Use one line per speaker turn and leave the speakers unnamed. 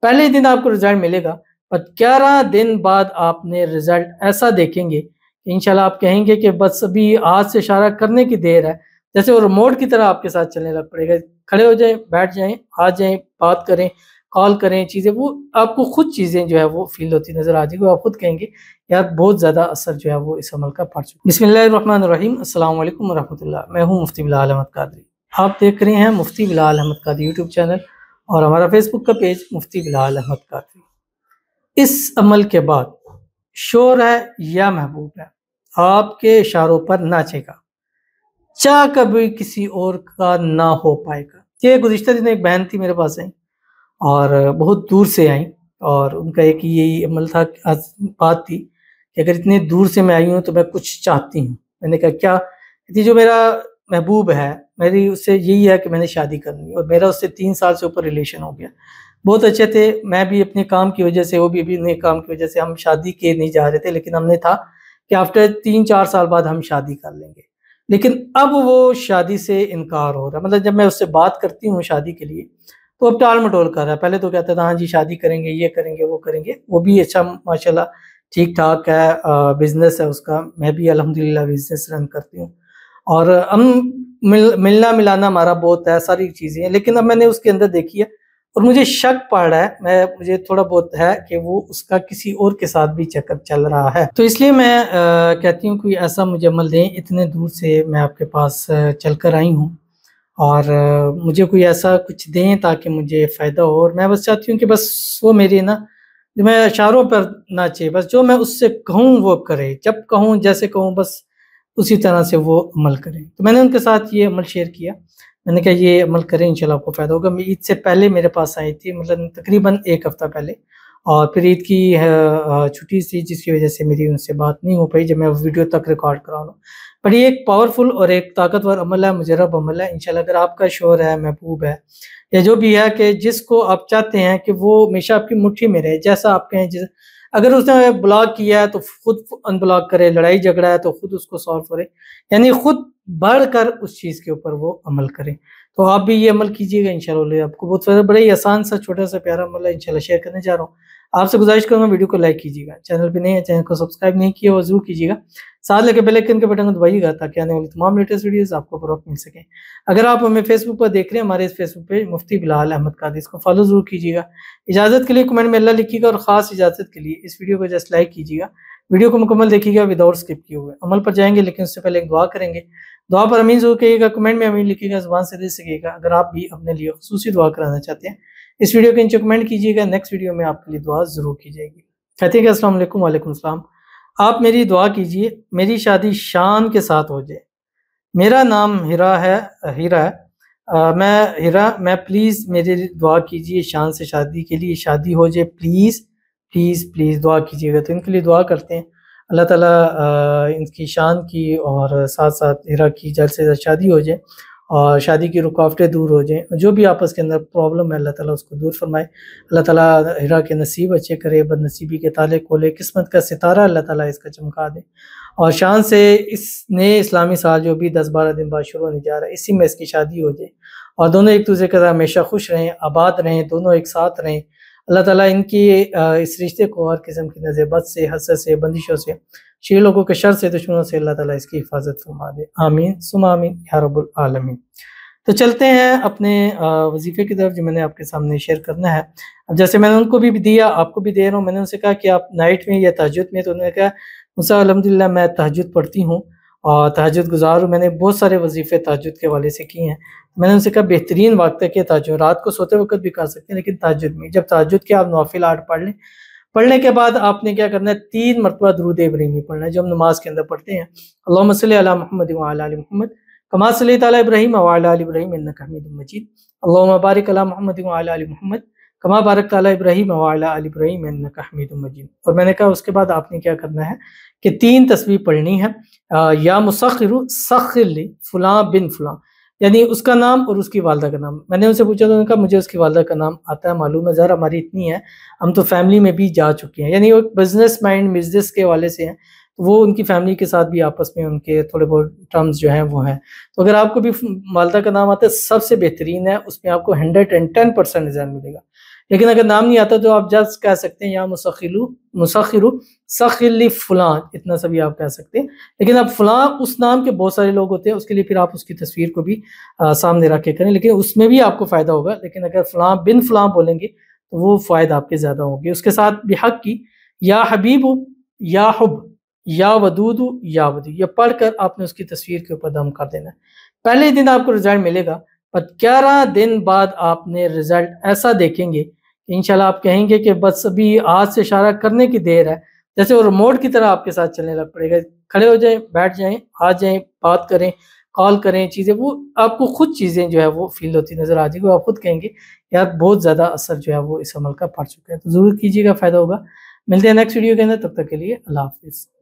پہلے ہی دن آپ کو رزلٹ ملے گا، پر 11 دن بعد آپ نے رزلٹ ایسا دیکھیں گے کہ انشاءاللہ آپ کہیں گے کہ بس ابھی ہاتھ سے اشارہ کرنے کی دیر ہے، جیسے وہ ریموٹ کی طرح آپ کے ساتھ چلنے لگ پڑے گا۔ کھڑے ہو جائیں، بیٹھ جائیں، آ جائیں، بات کریں، کال کریں، چیزیں وہ آپ کو خود چیزیں جو ہے وہ فیل ہوتی نظر آ جائے گی، آپ خود کہیں گے یار بہت زیادہ اثر جو ہے وہ اس عمل کا پڑ چکا۔ بسم اللہ الرحمن الرحیم، السلام علیکم ورحمۃ اللہ، میں ہوں مفتی بلال احمد قادری، آپ دیکھ رہے ہیں مفتی بلال احمد قادری یوٹیوب چینل اور ہمارا فیس بک کا پیج مفتی بلال احمد قادری۔ اس عمل کے بعد شور ہے یا محبوب ہے، آپ کے اشاروں پر ناچے گا، چاہ کبھی کسی اور کا نہ ہو پائے گا۔ یہ گزشتہ دن ایک بہن تھی میرے پاس آئی اور بہت دور سے آئیں، اور ان کا ایک یہی عمل تھا، بات تھی کہ اگر اتنے دور سے میں آئی ہوں تو میں کچھ چاہتی ہوں۔ میں نے کہا کیا؟ کہتی جو میرا محبوب ہے، میری اس سے یہی ہے کہ میں نے شادی کرنی، اور میرا اس سے 3 سال سے اوپر ریلیشن ہو گیا، بہت اچھے تھے، میں بھی اپنے کام کی وجہ سے، وہ بھی اپنے کام کی وجہ سے ہم شادی کے نہیں جا رہے تھے، لیکن ہم نے تھا کہ آفٹر 3-4 سال بعد ہم شادی کر لیں گے۔ لیکن اب وہ شادی سے انکار ہو رہا ہے، مطلب جب میں اس سے بات کرتی ہوں شادی کے لیے تو اب ٹال مٹول کر رہا ہے۔ پہلے تو کہتا تھا ہاں جی شادی کریں گے، یہ کریں گے، وہ کریں گے، وہ بھی اچھا ماشاءاللہ ٹھیک ٹھاک ہے، بزنس ہے اس کا، میں بھی الحمدللہ بزنس رن کرتی ہوں، اور ہم ملنا ملانا ہمارا بہت ہے، ساری چیزیں ہیں۔ لیکن اب میں نے اس کے اندر دیکھی ہے اور مجھے شک پڑ رہا ہے، مجھے تھوڑا بہت ہے کہ وہ اس کا کسی اور کے ساتھ بھی چکر چل رہا ہے، تو اس لیے میں کہتی ہوں کوئی ایسا مجھے عمل دیں، اتنے دور سے میں آپ کے پاس چل کر آئی ہوں، اور مجھے کوئی ایسا کچھ دیں تاکہ مجھے فائدہ ہو، اور میں بس چاہتی ہوں کہ بس وہ میری نا جو میں اشاروں پر ناچے، بس جو میں اس سے کہوں وہ کرے، جب کہوں جیسے کہوں بس اسی طرح سے وہ عمل کرے۔ تو میں نے ان کے ساتھ یہ عمل شیئر کیا، میں نے کہا یہ عمل کریں انشاءاللہ آپ کو فائدہ ہوگا۔ میں عید سے پہلے میرے پاس آئی تھی، مطلب تقریباً 1 ہفتہ پہلے، اور پھر عید کی چھٹی تھی جس کی وجہ سے میری ان سے بات نہیں ہو پائی جب میں ویڈیو تک ریکارڈ کرا رہا ہوں۔ پر یہ ایک پاورفل اور ایک طاقتور عمل ہے، مجرب عمل ہے، انشاءاللہ اگر آپ کا شوہر ہے، محبوب ہے، یا جو بھی ہے کہ جس کو آپ چاہتے ہیں کہ وہ ہمیشہ آپ کی مٹھی میں رہے، جیسا آپ کہیں، اگر اس نے بلاک کیا ہے تو خود ان بلاک کرے، لڑائی جھگڑا ہے تو خود اس کو سالو کرے، یعنی خود بڑھ کر اس چیز کے اوپر وہ عمل کرے۔ تو آپ بھی یہ عمل کیجیے گا انشاءاللہ، آپ کو بہت فائدہ، بڑا ہی آسان سا چھوٹا سا پیارا عمل ہے، انشاءاللہ شیئر کرنے جا رہا ہوں۔ آپ سے گزارش کروں گا ویڈیو کو لائک کیجیے گا، چینل پہ نہیں ہے چینل کو سبسکرائب نہیں کیا وہ ضرور کیجیے گا، ساتھ لے کے بیل آئیکن کے بٹن کو دبائیے گا تاکہ آنے والی تمام لیٹسٹ ویڈیوز آپ کو بروقت مل سکیں۔ اگر آپ ہمیں فیس بک پر دیکھ رہے ہیں، ہمارے اس فیس بک پہ مفتی بلال احمد قادری، اس کو فالو ضرور کیجیے گا۔ اجازت کے لیے کمنٹ میں اللہ لکھیے گا، اور خاص اجازت کے لیے اس ویڈیو کو جسٹ لائک کیجیے گا، ویڈیو کو مکمل دیکھیے گا وداؤٹ اسکپ کیے ہوئے۔ عمل پر جائیں گے لیکن اس سے پہلے ایک دعا کریں گے، دعا پر امین ضرور کہیے گا، کمنٹ میں امین لکھیے گا، زبان سے دے سکے گا۔ اگر آپ بھی اپنے لیے خصوصی دعا کرانا چاہتے ہیں اس ویڈیو کے نیچے کمنٹ کیجیے گا، نیکسٹ ویڈیو میں آپ کے لیے دعا ضرور کی جائے گی۔ کہتے ہیں کہ السلام علیکم، وعلیکم السلام، آپ میری دعا کیجیے میری شادی شان کے ساتھ ہو جائے، میرا نام ہیرا ہے، میں پلیز میری دعا کیجیے شان سے شادی کے لیے شادی ہو جائے، پلیز پلیز پلیز دعا کیجیے گا۔ تو ان کے لیے دعا کرتے ہیں، اللہ تعالیٰ ان کی شان کی اور ساتھ ساتھ ہیرا کی جلد سے جلد شادی ہو جائے اور شادی کی رکاوٹیں دور ہو جائیں، جو بھی آپس کے اندر پرابلم ہے اللہ تعالیٰ اس کو دور فرمائے، اللہ تعالیٰ ہیرا کے نصیب اچھے کرے، بد نصیبی کے تالے کھولے، قسمت کا ستارہ اللہ تعالیٰ اس کا چمکا دے، اور شان سے اس نئے اسلامی سال جو بھی 10-12 دن بعد شروع ہونے جا رہا ہے اسی میں اس کی شادی ہو جائے، اور دونوں ایک دوسرے کے ساتھ ہمیشہ خوش رہیں، آباد رہیں، دونوں ایک ساتھ رہیں۔ اللہ تعالیٰ ان کی اس رشتے کو ہر قسم کی نظر بد سے، حسد سے، بندشوں سے، شیر لوگوں کے شر سے، دشمنوں سے اللہ تعالیٰ اس کی حفاظت فرما دے، آمین ثم آمین یا رب العالمین۔ تو چلتے ہیں اپنے وظیفے کی طرف جو میں نے آپ کے سامنے شیئر کرنا ہے۔ اب جیسے میں نے ان کو بھی دیا آپ کو بھی دے رہا ہوں، میں نے ان سے کہا کہ آپ نائٹ میں یا تہجد میں، تو انہوں نے کہا موسیٰ الحمدللہ میں تہجد پڑھتی ہوں اور تہجد گزار ہوں، میں نے بہت سارے وظیفے تہجد کے حوالے سے کیے ہیں۔ میں نے ان سے کہا بہترین وقت ہے کہ تہجد رات کو سوتے وقت بھی کر سکتے ہیں، لیکن تہجد میں، جب تہجد کے آپ نوافل 8 پڑھ لیں، پڑھنے کے بعد آپ نے کیا کرنا ہے، 3 مرتبہ درود ابراہیمی پڑھنا ہے جو ہم نماز کے اندر پڑھتے ہیں، اللہم صلی علی محمد وعلی آل محمد کما صلیت علی ابراہیم وعلی آل ابراہیم انک حمید مجید، اللہم بارک علی محمد وعلی آل محمد کما بارکت علی ابراہیم وعلی آل ابراہیم انک حمید مجید۔ اور میں نے کہا اس کے بعد آپ نے کیا کرنا ہے کہ 3 تسبیح پڑھنی ہے، یا مسخر سخر لی فلاں بن فلاں، یعنی اس کا نام اور اس کی والدہ کا نام۔ میں نے ان سے پوچھا تو انہوں نے کہا مجھے اس کی والدہ کا نام آتا ہے، معلوم ہے، ذرا ہماری اتنی ہے، ہم تو فیملی میں بھی جا چکے ہیں، یعنی وہ بزنس مائنڈ بزنس کے حوالے سے ہیں، وہ ان کی فیملی کے ساتھ بھی آپس میں ان کے تھوڑے بہت ٹرمز جو ہیں وہ ہیں۔ تو اگر آپ کو بھی والدہ کا نام آتا ہے سب سے بہترین ہے، اس میں آپ کو 110% رزلٹ ملے گا، لیکن اگر نام نہیں آتا تو آپ جسٹ کہہ سکتے ہیں یا مسخرو سخلی فلان، اتنا سا بھی آپ کہہ سکتے ہیں۔ لیکن اب فلاں اس نام کے بہت سارے لوگ ہوتے ہیں، اس کے لیے پھر آپ اس کی تصویر کو بھی سامنے رکھ کے کریں، لیکن اس میں بھی آپ کو فائدہ ہوگا۔ لیکن اگر فلاں بن فلاں بولیں گے تو وہ فائدہ آپ کے زیادہ ہوگی۔ اس کے ساتھ بحق کی یا حبیب یا حب یا ودود یا ودی، یہ پڑھ کر آپ نے اس کی تصویر کے اوپر دم کر دینا ہے۔ پہلے دن آپ کو رزلٹ ملے گا، پر 11 دن بعد آپ نے رزلٹ ایسا دیکھیں گے کہ انشاءاللہ آپ کہیں گے کہ بس ابھی ہاتھ سے اشارہ کرنے کی دیر ہے، جیسے وہ ریموٹ کی طرح آپ کے ساتھ چلنے لگ پڑے گا۔ کھڑے ہو جائیں، بیٹھ جائیں، آ جائیں، بات کریں، کال کریں، چیزیں وہ آپ کو خود چیزیں جو ہے وہ فیل ہوتی نظر آ جائے گی، آپ خود کہیں گے یار بہت زیادہ اثر جو ہے وہ اس عمل کا پڑ چکا ہے۔ تو ضرور کیجیے گا، فائدہ ہوگا۔ ملتے ہیں نیکسٹ ویڈیو کے اندر، تب تک کے لیے اللہ حافظ۔